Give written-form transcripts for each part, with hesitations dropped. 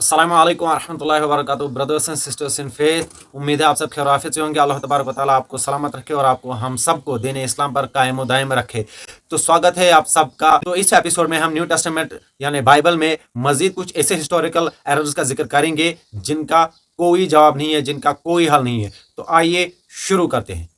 अस्सलाम वालेकुम रहमतुल्लाहि व बरकातहू। Brothers and sisters in faith, उम्मीद है आप सब खैरियत से होंगे। अल्लाह तबारक व तआला आपको सलामत रखे और आपको हम सबको दीन इस्लाम पर कायम व दायम रखे। तो स्वागत है आप सबका। तो इस एपिसोड में हम न्यू टेस्टामेंट यानी बाइबल में मजीद कुछ ऐसे हिस्टोरिकल एरर्स का जिक्र करेंगे जिनका कोई जवाब नहीं है, जिनका कोई हल नहीं है। तो आइए शुरू करते हैं।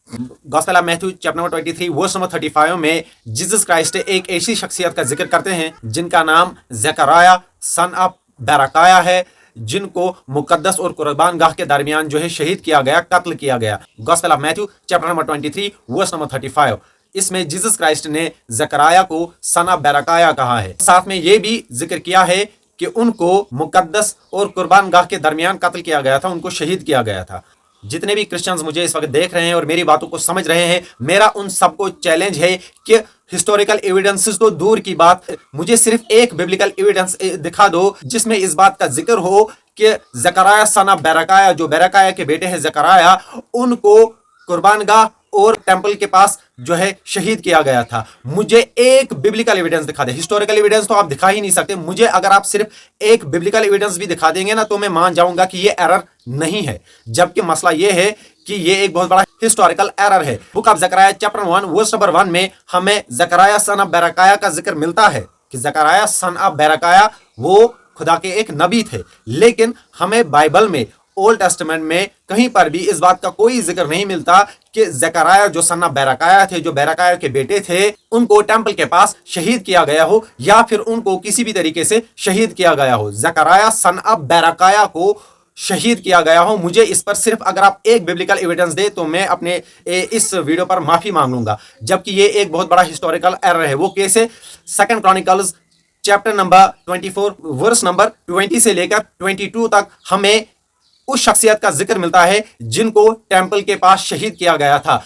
Gospel of Matthew chapter number 23 verse number 35 में जीसस क्राइस्ट एक ऐसी शख्सियत का जिक्र करते हैं जिनका नाम जकराया सन ऑफ बेरकाया है, जिनको मुकद्दस और कुर्बान गाह के दरमियान जो है शहीद किया गया, कत्ल किया गया। Gospel of Matthew chapter number 23 verse number 35, इसमें जीसस क्राइस्ट ने जकराया को सन ऑफ बेरकाया कहा है। साथ में ये भी जिक्र किया है कि उनको मुकद्दस और कुर्बान गाह के दरमियान कत्ल किया गया था, उनको शहीद किया गया था। जितने भी क्रिश्चियंस मुझे इस वक्त देख रहे हैं और मेरी बातों को समझ रहे हैं, मेरा उन सबको चैलेंज है कि हिस्टोरिकल एविडेंसेस तो दूर की बात, मुझे सिर्फ एक बिब्लिकल एविडेंस दिखा दो जिसमें इस बात का जिक्र हो कि जकराया सन ऑफ बेरकाया, जो बेरकाया के बेटे हैं जकराया, उनको कुर्बानगाह और टेंपल के पास जो है शहीद किया गया था। मुझे एक बिब्लिकल एविडेंस दिखा दे। हिस्टोरिकल एविडेंस तो आप दिखा ही नहीं सकते। मुझे अगर आप सिर्फ एक बिब्लिकल एविडेंस भी दिखा देंगे ना तो मैं मान जाऊंगा कि ये एरर नहीं है, जबकि मसला ये है कि ये एक बहुत बड़ा हिस्टोरिकल एरर है। Book of Zechariah chapter 1 verse number 1 में हमें जकराया सन ऑफ बेरकाया का जिक्र मिलता है कि जकराया सन ऑफ बेरकाया वो खुदा के एक नबी थे, लेकिन हमें बाइबल में ओल्ड टेस्टामेंट में कहीं पर भी इस बात का कोई जिक्र नहीं मिलता कि जकराया जो सन ऑफ बेरकाया थे, जो बेरकाया के बेटे थे, उनको टेंपल के पास शहीद किया गया हो या फिर उनको किसी भी तरीके से शहीद किया गया हो। जकराया सन ऑफ बेरकाया को शहीद किया गया हो। मुझे इस पर सिर्फ अगर आप एक बिब्लिकल एविडेंस दे तो मैं अपने इस वीडियो पर माफी मांग लूंगा, जबकि ये एक बहुत बड़ा हिस्टोरिकल एरर है। वो कैसे? Second Chronicles chapter number 24 verse number 20 से लेकर 22 तक हमें उस शख्सियत का जिक्र मिलता है जिनको टेंपल के पास शहीद किया गया था।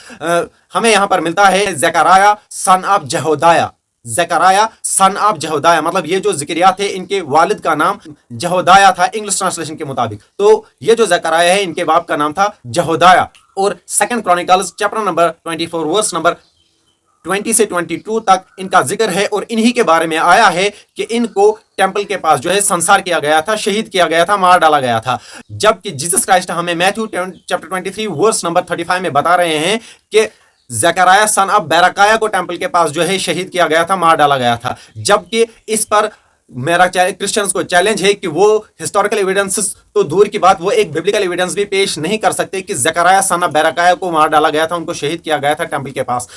हमें यहां पर मिलता है जकराया सन ऑफ जहोदाया। जकराया सन ऑफ जहोदाया मतलब ये जो जिक्रिया थे, इनके वालिद का नाम जहोदाया था इंग्लिश ट्रांसलेशन के मुताबिक। तो ये जो जकराया है, इनके बाप का नाम था जहोदाया। और second Chronicles chapter number 24 verse number 20 से 22 तक इनका जिक्र है और इन्हीं के बारे में आया है कि इनको टेंपल के पास जो है संसार किया गया था, शहीद किया गया था, मार डाला गया था। जबकि जीसस क्राइस्ट हमें मैथ्यू चैप्टर 23 वर्स नंबर 35 में बता रहे हैं कि जकराया सन ऑफ बेरकाया को टेंपल के पास जो है शहीद किया गया था, मार डाला गया था। जबकि इस पर मेरा क्रिश्चियंस को चैलेंज है कि वो हिस्टोरिकल एविडेंसेस तो दूर की बात, वो एक बिब्लिकल एविडेंस भी पेश नहीं कर सकते कि जकराया सन ऑफ बेरकाया को मार डाला गया था, उनको शहीद किया गया था टेंपल के पास।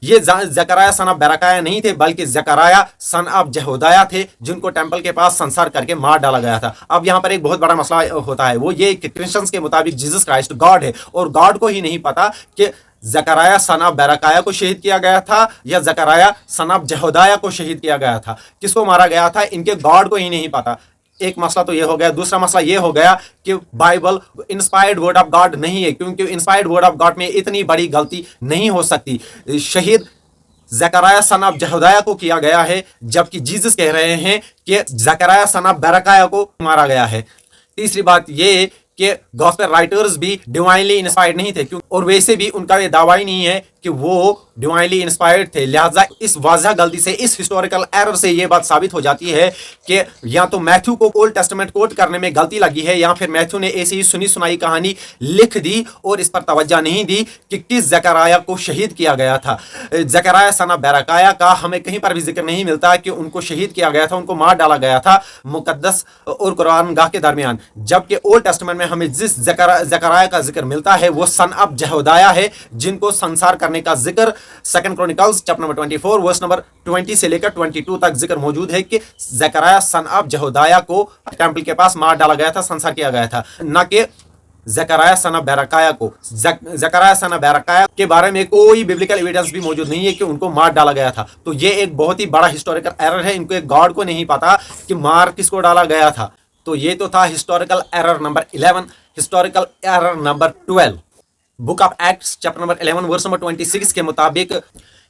ये जकराया सन ऑफ बेरकाया नहीं थे, बल्कि जकराया सन ऑफ जहोदाया थे, जिनको टेंपल के पास संसार करके मार डाला गया था। अब यहाँ पर एक बहुत बड़ा मसला होता है, वो ये कि क्रिश्चियंस के मुताबिक जीसस क्राइस्ट गॉड है और गॉड को ही नहीं पता कि जकराया सन ऑफ बेरकाया को शहीद किया गया था या जकराया सन ऑफ जहोदाया को शहीद किया गया था, किसको मारा गया था, इनके गॉड को ही नहीं पता। एक मसला तो ये हो गया। दूसरा मसला ये हो गया कि Bible inspired word of God नहीं है, क्योंकि इंस्पायर्ड वर्ड ऑफ गॉड में इतनी बड़ी गलती नहीं हो सकती। शहीद जकराया सन ऑफ जहोदाया को किया गया है, जबकि जीसस कह रहे हैं कि जकराया सन ऑफ बेरकाया को मारा गया है। तीसरी बात ये कि गॉस्पेल राइटर्स भी डिवाइनली इंस्पायर्ड नहीं थे, क्यों, और वैसे भी उनका ये दावा ही नहीं है कि वो डिवाइनली इंस्पायर्ड थे। लिहाजा इस वाज़ह गलती से, इस हिस्टोरिकल एरर से ये बात साबित हो जाती है कि या तो मैथ्यू को ओल्ड टेस्टामेंट कोट करने में गलती लगी है, या फिर मैथ्यू ने ऐसी ही सुनी सुनाई कहानी लिख दी और इस पर तवज्जो नहीं दी कि किस जकराया को शहीद किया गया था। जकराया सन ऑफ बेरकाया का हमें कहीं पर भी जिक्र नहीं मिलता कि उनको शहीद किया गया था, उनको मार डाला गया था मुकद्दस और कुरान गाह के दरमियान। जबकि ओल्ड टेस्टामेंट में हमें जिस जकराया का जिक्र मिलता है वो सन ऑफ जहोदाया है, जिनको संसार करने का जिक्र second Chronicles chapter number 24 verse number 20 से लेकर 22 तक जिक्र मौजूद है कि जकराया सन ऑफ जहोदाया को टेंपल के पास मार डाला गया था, संसार किया गया था, न कि जकराया सन ऑफ बेरकाया को। जकराया सन ऑफ बेरकाया के बारे में कोई बिब्लिकल एविडेंस भी मौजूद नहीं है कि उनको मार डाला गया था। तो ये एक बहुत ही बड़ा हिस्टोरिकल एरर है। इनको एक गॉड को नहीं पता कि मार किसको डाला गया था। तो ये तो था historical error number 11। Historical error number 12, book of Acts chapter number 11 verse number 26 के मुताबिक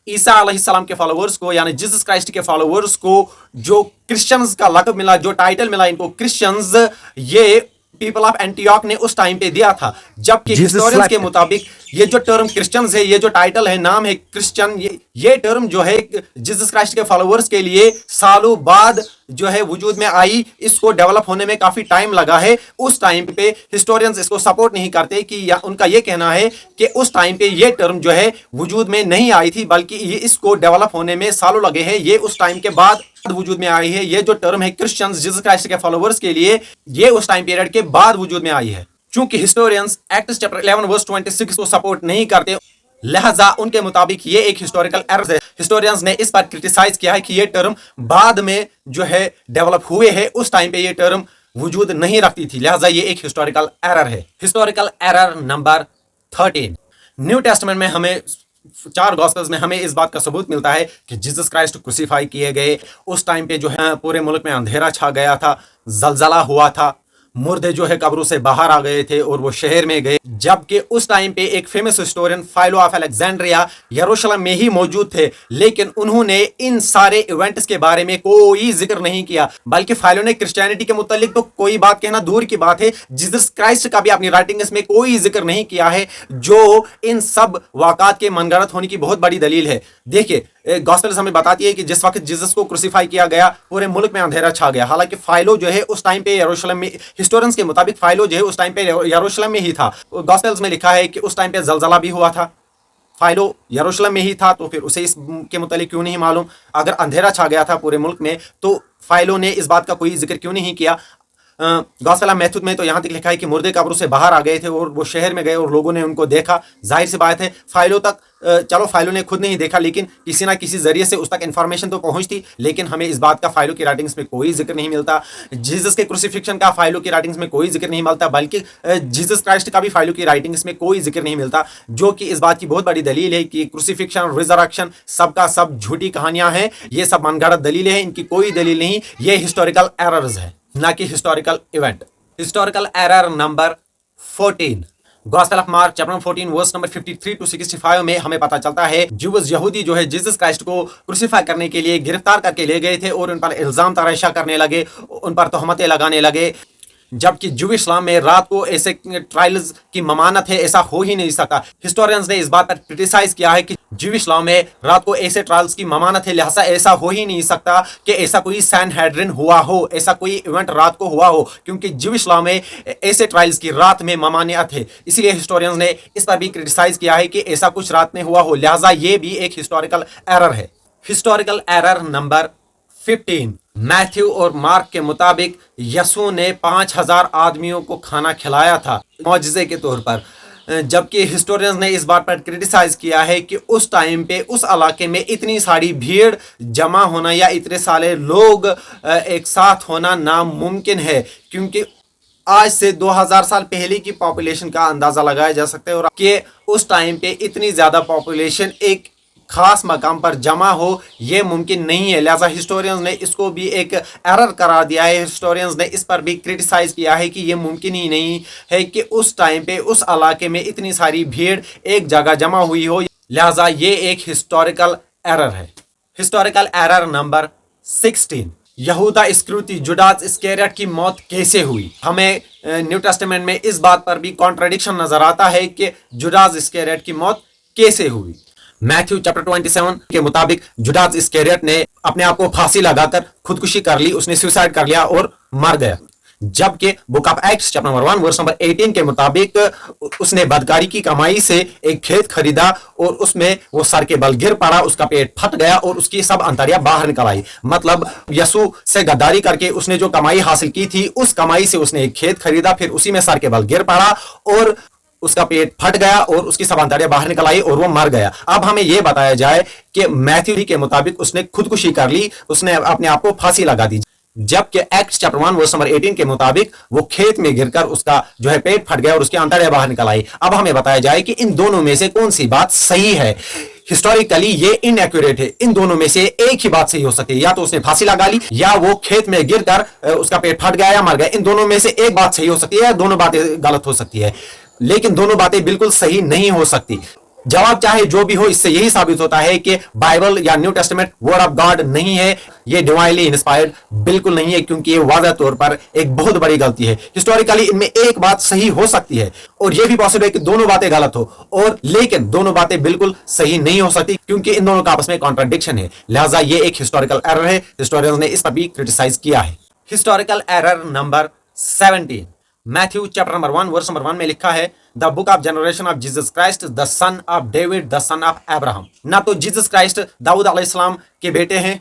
ईसा अलैहिस्सलाम के फॉलोवर्स को, यानी जीसस क्राइस्ट के फॉलोवर्स को जो क्रिश्चियंस का लक़ब मिला, जो टाइटल मिला इनको क्रिश्चियंस, ये पीपल ऑफ एंटियोक ने उस टाइम पे दिया था, जबकि हिस्टोरियंस के मुताबिक ये जो टर्म क्रिश्चियंस है, ये जो टाइटल है, नाम है क्रिश्चियन, ये टर्म जो है जीसस क्राइस्ट के फॉलोअर्स के लिए सालों बाद जो है वजूद में आई। इसको डेवलप होने में काफी टाइम लगा है। उस टाइम पे हिस्टोरियंस इसको सपोर्ट नहीं करते कि उनका ये कहना है कि उस टाइम पे ये टर्म जो है वजूद में नहीं आई थी, बल्कि ये इसको डेवलप होने में सालों लगे हैं। ये उस टाइम के बाद वजूद में आई है। ये जो टर्म है क्रिश्चियंस, जीसस क्राइस्ट के फॉलोअर्स के लिए, ये उस टाइम पीरियड के बाद वजूद में आई है। चूंकि हिस्टोरियंस एक्ट्स चैप्टर 11 वर्स 26 को सपोर्ट नहीं करते, लिहाजा उनके मुताबिक ये एक हिस्टोरिकल एरर है। हिस्टोरियंस ने इस पर क्रिटिसाइज किया है कि ये टर्म बाद में जो है डेवलप हुए हैं, उस टाइम पे ये टर्म वजूद नहीं रखती थी, लिहाजा ये एक हिस्टोरिकल एरर है। Historical error number 13, new testament में हमें 4 गॉस्पेल्स में हमें इस बात का सबूत मिलता है कि जीसस क्राइस्ट क्रूसीफाई किए गए। उस टाइम पे जो है पूरे मुल्क में अंधेरा छा गया था, जलजला हुआ था, मुर्दे जो है कब्रों से बाहर आ गए थे और वो शहर में गए। जबकि उस टाइम पे एक फेमस हिस्टोरियन फाइलो ऑफ अलेक्जेंड्रिया यरूशलेम में ही मौजूद थे, लेकिन उन्होंने इन सारे इवेंट्स के बारे में कोई जिक्र नहीं किया, बल्कि फाइलो ने क्रिश्चियनिटी के मुतालिक तो कोई बात कहना दूर की बात है, जीसस क्राइस्ट का भी अपनी राइटिंग्स में कोई जिक्र नहीं किया है, जो इन सब वाक़ात के मनगढ़ंत होने की बहुत बड़ी दलील है। देखिए, गॉस्पेल्स हमें बताती है कि जिस वक्त जीसस को क्रूसीफाई किया गया, पूरे मुल्क में अंधेरा छा गया। हालांकि फाइलो जो है उस टाइम पे यरूशलेम में, हिस्टोरियंस के मुताबिक फाइलो जो है उस टाइम पे यरूशलेम में ही था। गॉस्पेल्स में लिखा है कि उस टाइम पे जलजला भी हुआ था, फाइलो यरूशलेम में ही था, तो फिर उसे इसके मुतालिक क्यों नहीं मालूम? अगर अंधेरा छा गया था पूरे मुल्क में, तो फाइलो ने इस बात का कोई जिक्र क्यों नहीं किया? गॉस्पेल ऑफ मैथ्यू में तो यहाँ तक लिखा है कि मुर्दे कब्रों से बाहर आ गए थे और वो शहर में गए और लोगों ने उनको देखा। जाहिर सी बात है फाइलो तक, चलो फाइलो ने खुद नहीं देखा, लेकिन किसी ना किसी जरिए से उस तक इन्फॉर्मेशन तो पहुंचती, लेकिन हमें इस बात का फाइलो की राइटिंग्स में कोई जिक्र नहीं मिलता। जीसस के क्रूसिफिक्शन का फाइलो की राइटिंग्स में कोई जिक्र नहीं मिलता, बल्कि जीसस क्राइस्ट का भी फाइलो की राइटिंग्स में कोई जिक्र नहीं मिलता, जो कि इस बात की बहुत बड़ी दलील है कि क्रूसिफिक्शन, रिजरेक्शन सब का सब झूठी कहानियां हैं। ये सब मनगढ़ंत दलीलें हैं, इनकी कोई दलील नहीं। ये हिस्टोरिकल एरर्स है, ना कि historical event. Historical error number 14, Gospel of Mark chapter 14 verse number 53 to 65 में हमें पता चलता है ज्यूज यहूदी जो है जीसस क्राइस्ट को क्रूसीफाई करने के लिए गिरफ्तार करके ले गए थे और उन पर इल्जाम तराशा करने लगे, उन पर तोहमतें लगाने लगे। जबकि जूइश इस्लाम में रात को ऐसे ट्रायल्स की ममानत है, ऐसा हो ही नहीं सकता। हिस्टोरियंस ने इस बात पर क्रिटिसाइज किया है कि जूइश इस्लाम में रात को ऐसे ट्रायल्स की ममानत है, लिहाजा ऐसा हो ही नहीं सकता कि ऐसा कोई सैनहेड्रिन हुआ हो, ऐसा कोई इवेंट रात को हुआ हो, क्योंकि जूइश इस्लाम में ऐसे ट्रायल्स की रात में ममानियत है। इसीलिए हिस्टोरियंस ने इस पर भी क्रिटिसाइज किया है कि ऐसा कुछ रात में हुआ हो, लिहाजा ये भी एक हिस्टोरिकल एरर है। हिस्टोरिकल एरर नंबर 15, मैथ्यू और मार्क के मुताबिक यसू ने 5000 आदमियों को खाना खिलाया था मौजज़े के तौर पर, जबकि हिस्टोरियंस ने इस बात पर क्रिटिसाइज किया है कि उस टाइम पे उस इलाके में इतनी सारी भीड़ जमा होना या इतने सारे लोग एक साथ होना नामुमकिन है, क्योंकि आज से 2000 साल पहले की पॉपुलेशन का अंदाज़ा लगाया जा सकता है और कि उस टाइम पे इतनी ज़्यादा पॉपुलेशन एक खास मकाम पर जमा हो ये मुमकिन नहीं है। लिहाजा हिस्टोरियंस ने इसको भी एक एरर करार दिया है। हिस्टोरियंस ने इस पर भी क्रिटिसाइज किया है कि ये मुमकिन ही नहीं है कि उस टाइम पे उस इलाके में इतनी सारी भीड़ एक जगह जमा हुई हो, लिहाजा ये एक हिस्टोरिकल एरर है। हिस्टोरिकल एरर नंबर 16, यहूदा इस्करियोती जुडास इस्करियोट की मौत कैसे हुई? हमें न्यू टेस्टामेंट में इस बात पर भी कॉन्ट्रडिक्शन नजर आता है कि जुडास इस्करियोट की मौत कैसे हुई। मैथ्यू चैप्टर 27 के मुताबिक जुडास इस्करियोट ने अपने आप को फांसी लगाकर खुदकुशी कर ली, उसने सुसाइड कर लिया और मर गया। जबकि book of Acts chapter number 1 verse number 18 के मुताबिक उसने बदकारी की कमाई से एक खेत खरीदा और उसमें वो सर के बल गिर पड़ा, उसका पेट फट गया और उसकी सब अंतड़ियां बाहर निकल आई। मतलब यसू से गद्दारी करके उसने जो कमाई हासिल की थी, उस कमाई से उसने एक खेत खरीदा, फिर उसी में सर के बल गिर पड़ा और उसका पेट फट गया और उसकी सब अंतड़ियां बाहर निकल आई और वो मर गया। अब हमें यह बताया जाए कि मैथ्यू के मुताबिक उसने खुदकुशी कर ली, उसने अपने आप को फांसी लगा दी, जबकि एक्ट्स चैप्टर 1 वर्स नंबर 18 के मुताबिक वो खेत में गिरकर उसका जो है पेट फट गया और उसकी अंतड़ियां बाहर निकल आई। अब हमें बताया जाए कि इन दोनों में से कौन सी बात सही है। हिस्टोरिकली ये इनएक्यूरेट है, इन दोनों में से एक ही बात सही हो सकती है, या तो उसने फांसी लगा ली या वो खेत में गिरकर उसका पेट फट गया या मर गया। इन दोनों में से एक बात सही हो सकती है, दोनों बातें गलत हो सकती है, लेकिन दोनों बातें बिल्कुल सही नहीं हो सकती। जवाब चाहे जो भी हो, इससे यही साबित होता है कि बाइबल या new testament word of God नहीं है, ये डिवाइनली इंस्पायर्ड बिल्कुल नहीं है, क्योंकि ये वाज़ह तौर पर एक बहुत बड़ी गलती है। हिस्टोरिकली इनमें एक बात सही हो सकती है और ये भी पॉसिबल है कि दोनों बातें गलत हो, और लेकिन दोनों बातें बिल्कुल सही नहीं हो सकती, क्योंकि इन दोनों का आपस में कॉन्ट्राडिक्शन है। लिहाजा ये एक हिस्टोरिकल एरर है, हिस्टोरियंस ने इस पर भी क्रिटिसाइज किया है। Historical error number 17, Matthew chapter number 1 verse number 1 में लिखा है, the book of generation of Jesus Christ the son of David the son of Abraham. ना तो जीसस क्राइस्ट दाऊद अलैहिस्सलाम के बेटे हैं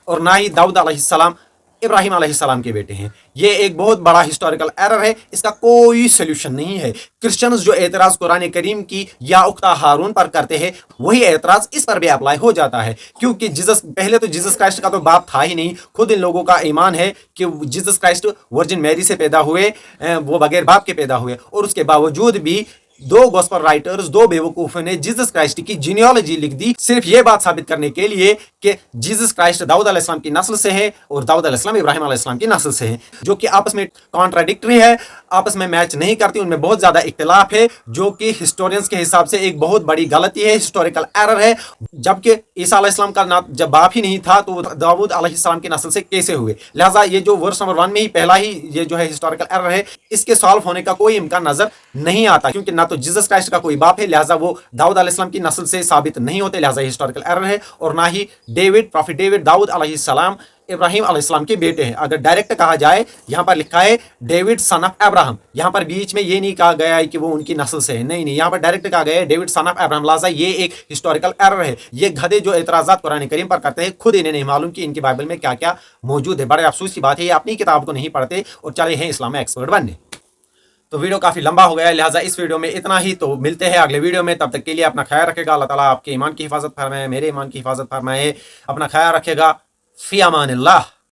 और ना ही दाऊद अलैहिस्सलाम इब्राहिम अलैहिस्सलाम के बेटे हैं। ये एक बहुत बड़ा हिस्टोरिकल एरर है, इसका कोई सोल्यूशन नहीं है। क्रिश्चियंस जो एतराज कुरान करीम की या उख्ता हारून पर करते हैं, वही एतराज इस पर भी अप्लाई हो जाता है, क्योंकि जीसस पहले तो जीसस क्राइस्ट का तो बाप था ही नहीं। खुद इन लोगों का ईमान है कि जीसस क्राइस्ट वर्जिन मैरी से पैदा हुए, वो बगैर बाप के पैदा हुए, और उसके बावजूद भी दो गॉस्पेल राइटर्स, दो बेवकूफों ने जीसस क्राइस्ट की जीनियोलॉजी लिख दी, सिर्फ ये बात साबित करने के लिए कि जीसस क्राइस्ट दाऊद अलैहिस्सलाम की नस्ल से है और दाऊद अलैहिस्सलाम इब्राहिम अलैहिस्सलाम की नस्ल से है, जो कि आपस में कॉन्ट्राडिक्टरी है, आपस में मैच नहीं करती, उनमें बहुत ज्यादा इख्तिलाफ है, जो कि हिस्टोरियंस के हिसाब से एक बहुत बड़ी गलती है, हिस्टोरिकल एरर है। जबकि ईसा अलैहिस्सलाम का जब बाप ही नहीं था, तो दाऊद अलैहिस्सलाम की नस्ल से कैसे हुए? लिहाजा ये जो वर्स नंबर 1 में ही पहला ही ये जो है हिस्टोरिकल एरर है, इसके सॉल्व होने का कोई इम्कान नजर नहीं आता, क्योंकि ना तो जीसस क्राइस्ट का कोई बाप है, लिहाजा वो दाऊद अलैहिस्सलाम की नस्ल से साबित नहीं होते, लिहाजा हिस्टोरिकल एरर है, और ना ही डेविड, प्रॉफिट डेविड दाऊद अलैहिस्सलाम इब्राहिम अलैहिस्सलाम के बेटे हैं। अगर डायरेक्ट कहा जाए, यहाँ पर लिखा है डेविड सन ऑफ अब्राहम, यहाँ पर बीच में ये नहीं कहा गया है कि वो उनकी नस्ल से है, नहीं, यहाँ पर डायरेक्ट कहा गया है डेविड सन ऑफ अब्राहम। लिहाजा ये एक हिस्टोरिकल एरर है। ये गधे जो एतराज़ात कुरान करीम पर करते हैं, खुद इन्हें नहीं मालूम कि इनकी बाइबल में क्या क्या मौजूद है। बड़े अफसोस की बात है, ये अपनी किताब को नहीं पढ़ते और चले हैं इस्लाम में एक्सपर्ट बनने। तो वीडियो काफ़ी लंबा हो गया है, लिहाजा इस वीडियो में इतना ही। तो मिलते हैं अगले वीडियो में, तब तक के लिए अपना ख्याल रखेगा। अल्लाह ताला आपके ईमान की हिफाजत फरमाए, मेरे ईमान की हिफाजत फरमाए। अपना ख्याल रखेगा। फ़ी अमानिल्लाह।